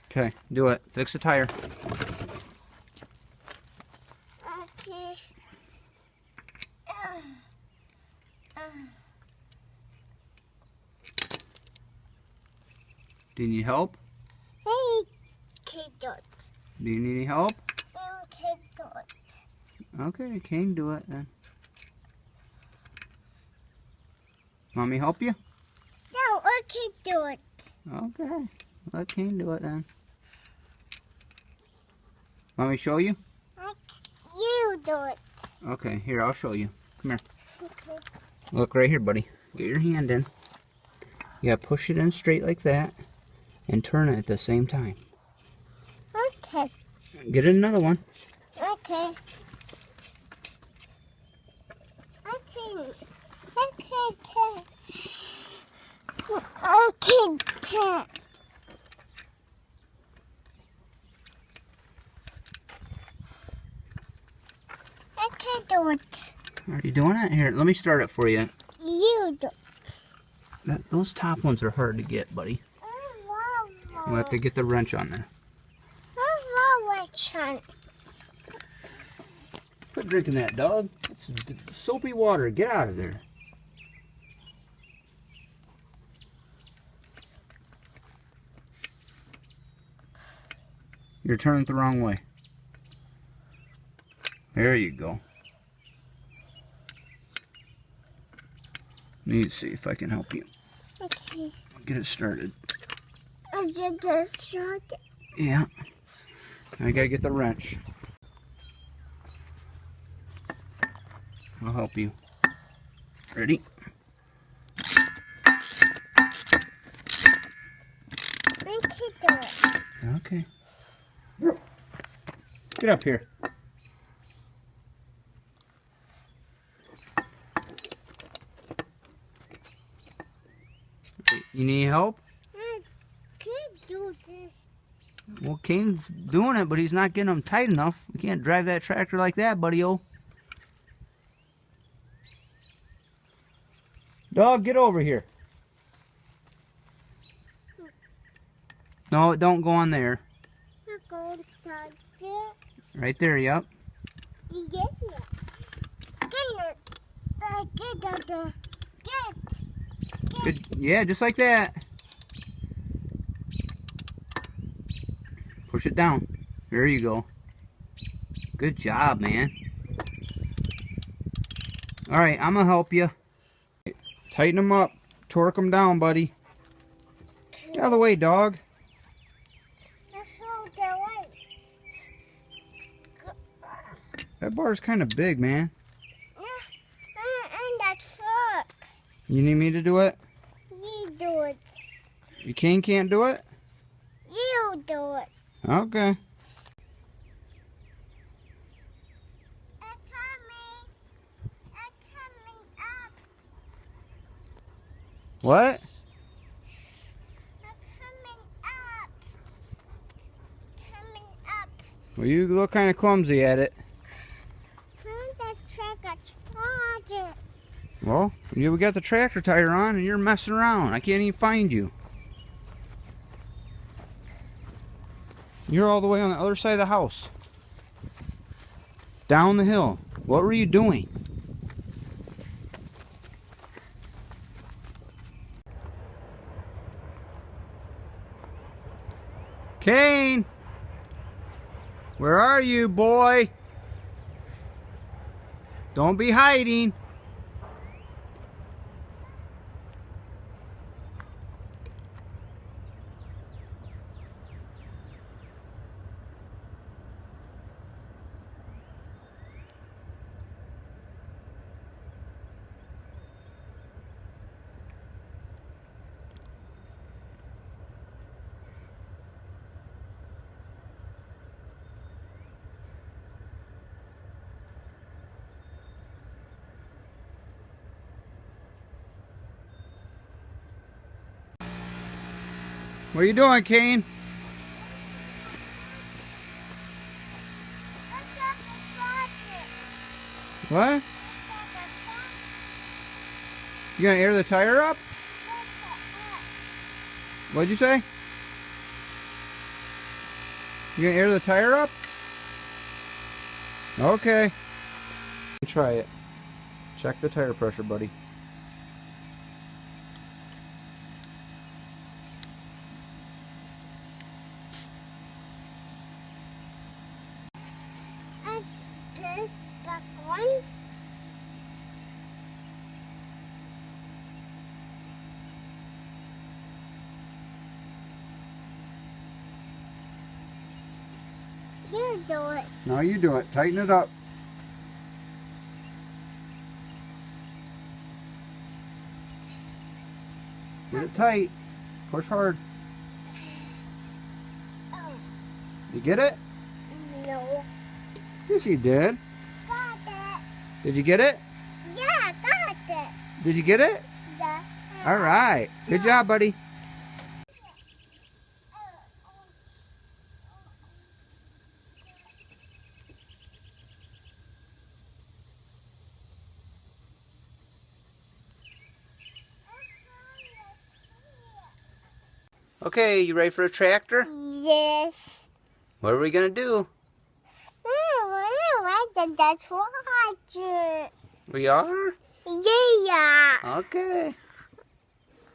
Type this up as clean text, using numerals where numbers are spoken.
Okay, do it. Fix the tire. Okay. Do you need help? Hey, Kate. Do you need any help? Kate. Okay, Kane, do it then. Want me to help you? No, I can do it. Okay, let Kane do it then. Want me to show you? You do it. Okay, here, I'll show you. Come here. Okay. Look right here, buddy. Get your hand in. You gotta push it in straight like that and turn it at the same time. Okay. Get another one. Okay. Okay. I can do it. Are you doing it? Here, let me start it for you. You do it. Those top ones are hard to get, buddy. You'll have to get the wrench on there. Quit drinking that, dog. It's soapy water. Get out of there. You're turning it the wrong way. There you go. Need to see if I can help you. Okay. Get it started. I just started. Yeah. I gotta get the wrench. I'll help you. Ready? I can do it. Okay. Get up here. You need help? I can't do this. Well, Kane's doing it, but he's not getting them tight enough. We can't drive that tractor like that, buddy-o. Dog, get over here. No, don't go on there. I'm going to touch it. Right there, yep. Yeah. Get. Good. Yeah, just like that. Push it down. There you go. Good job, man. All right, I'm gonna help you. Tighten them up. Torque them down, buddy. Get out of the way, dog. Let's hold the way. That bar's kind of big, man. And that truck. You need me to do it? You do it. You can't do it? You do it. Okay. I'm coming up. What? I'm coming up. Coming up. Well, you look kind of clumsy at it. The truck got charged. Well, you got the tractor tire on and you're messing around. I can't even find you. You're all the way on the other side of the house. Down the hill. What were you doing? Kane! Where are you, boy? Don't be hiding. What are you doing, Kane? What? You gonna air the tire up? What'd you say? You gonna air the tire up? Okay. Try it. Check the tire pressure, buddy. And this back one. You do it. Now you do it. Tighten it up. Get it tight. Push hard. Oh, You get it? no. Yes, you did. Got it. Did you get it? Yeah, got it. Did you get it? Yeah. All right. Good job, buddy. Okay, you ready for a tractor? Yes. What are we gonna do? That's right. We are? Yeah. Okay.